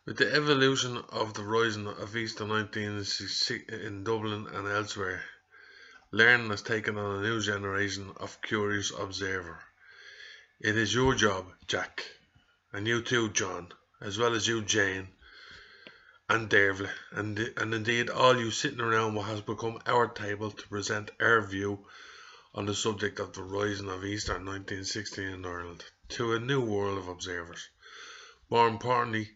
With the evolution of the rising of Easter 1966 in Dublin and elsewhere, learning has taken on a new generation of curious observer. It is your job, Jack, and you too, John, as well as you, Jane, and Dervla, and indeed all you sitting around what has become our table to present our view on the subject of the rising of Easter 1916 in Ireland to a new world of observers. More importantly,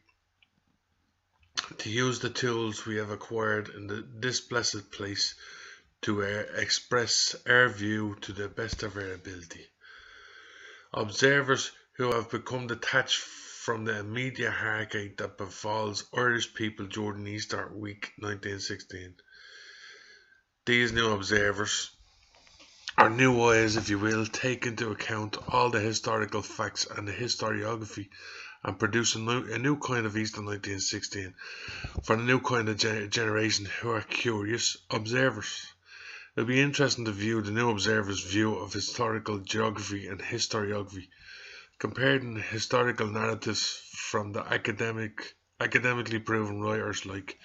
to use the tools we have acquired in this blessed place to express our view to the best of our ability. Observers who have become detached from the immediate hierarchy that befalls Irish people during Easter week 1916. These new observers, or new eyes if you will, take into account all the historical facts and the historiography and produce a new kind of Easter 1916 for a new kind of generation who are curious observers. It'll be interesting to view the new observer's view of historical geography and historiography, comparing historical narratives from the academically proven writers like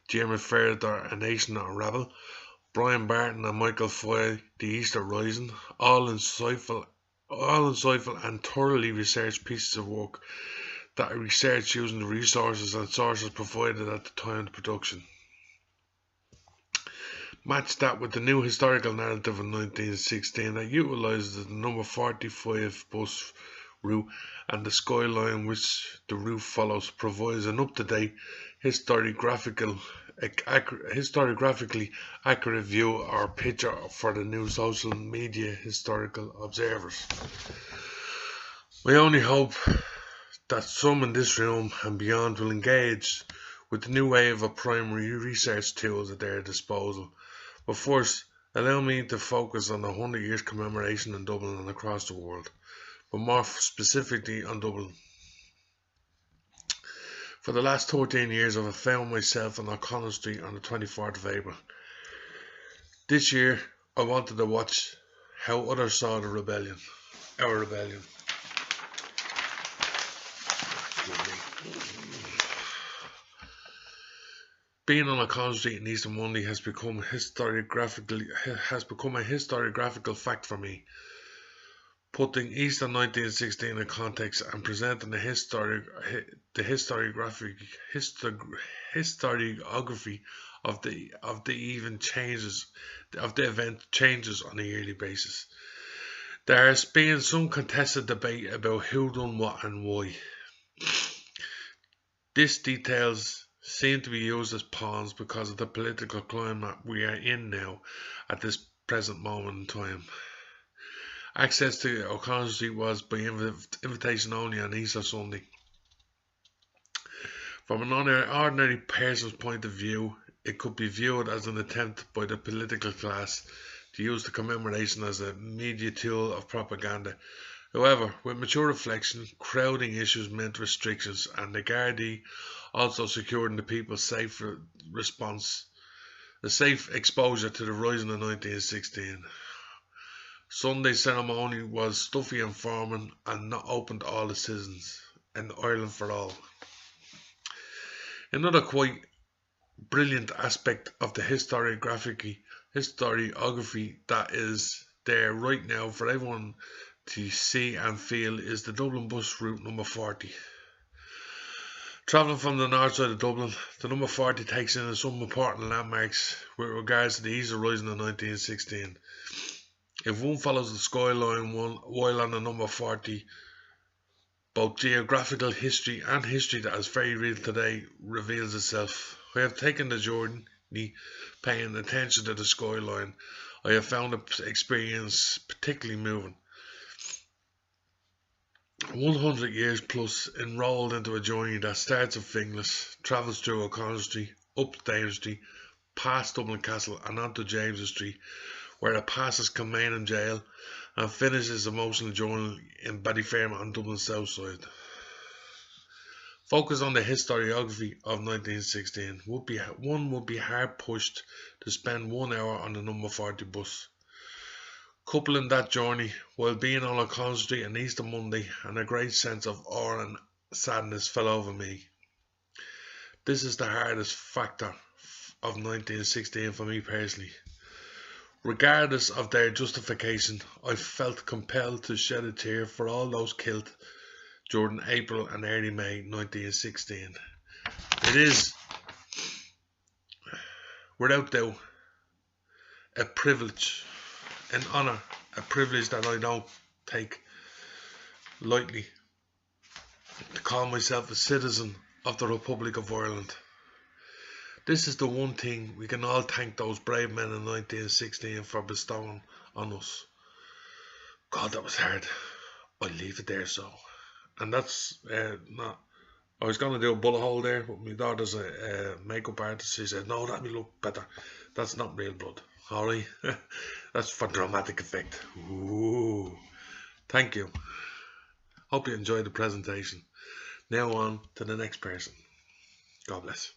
Jeremy Fairder, A Nation Unravel, Brian Barton and Michael Foy, The Easter Rising, all insightful and thoroughly researched pieces of work that are researched using the resources and sources provided at the time of production. Match that with the new historical narrative in 1916 that utilises the number 45 bus route and the skyline which the route follows provides an up-to-date historiographically accurate view or picture for the new social media historical observers. We only hope that some in this room and beyond will engage with the new wave of primary research tools at their disposal. But first, allow me to focus on the 100 years commemoration in Dublin and across the world, but more specifically on Dublin. For the last 13 years I have found myself on O'Connell Street on the 24th of April. This year I wanted to watch how others saw the rebellion, our rebellion. Being on O'Connell Street in Easter Monday has become a historiographical fact for me. Putting Easter 1916 in context and presenting the historiography of the event changes on a yearly basis. There has been some contested debate about who done what and why. These details seem to be used as pawns because of the political climate we are in now at this present moment in time. Access to O'Connell Street was by invitation only on Easter Sunday. From an ordinary person's point of view, it could be viewed as an attempt by the political class to use the commemoration as a media tool of propaganda. However, with mature reflection, crowding issues meant restrictions, and the Gardaí also securing the people's safe exposure to the rising of 1916. Sunday ceremony was stuffy and formal and not open to all the citizens, and Ireland for all. Another quite brilliant aspect of the historiography that is there right now for everyone to see and feel is the Dublin bus route number 40. Travelling from the north side of Dublin, the number 40 takes in some important landmarks with regards to the Easter Rising of 1916. If one follows the skyline while on the number 40, both geographical history and history that is very real today reveals itself. I have taken the journey paying attention to the skyline. I have found the experience particularly moving. 100 years plus enrolled into a journey that starts at Finglas, travels through O'Connell Street, up Dame Street, past Dublin Castle and onto James Street, where it passes Kilmainham Jail and finishes emotional journey in Ballyfermot on Dublin's south side. Focus on the historiography of 1916 would be hard pushed to spend 1 hour on the number 40 bus. Coupling that journey while being on O'Connell Street on Easter Monday, and a great sense of awe and sadness fell over me. This is the hardest factor of 1916 for me personally. Regardless of their justification, I felt compelled to shed a tear for all those killed during April and early May 1916. It is, without doubt, a privilege, an honour, a privilege that I don't take lightly, to call myself a citizen of the Republic of Ireland. This is the one thing we can all thank those brave men in 1916 for bestowing on us. God, that was hard. I'll leave it there so. And that's not. I was going to do a bullet hole there, but my daughter's a makeup artist. She said, no, that will look better. That's not real blood. Alright? That's for dramatic effect. Ooh. Thank you. Hope you enjoyed the presentation. Now on to the next person. God bless.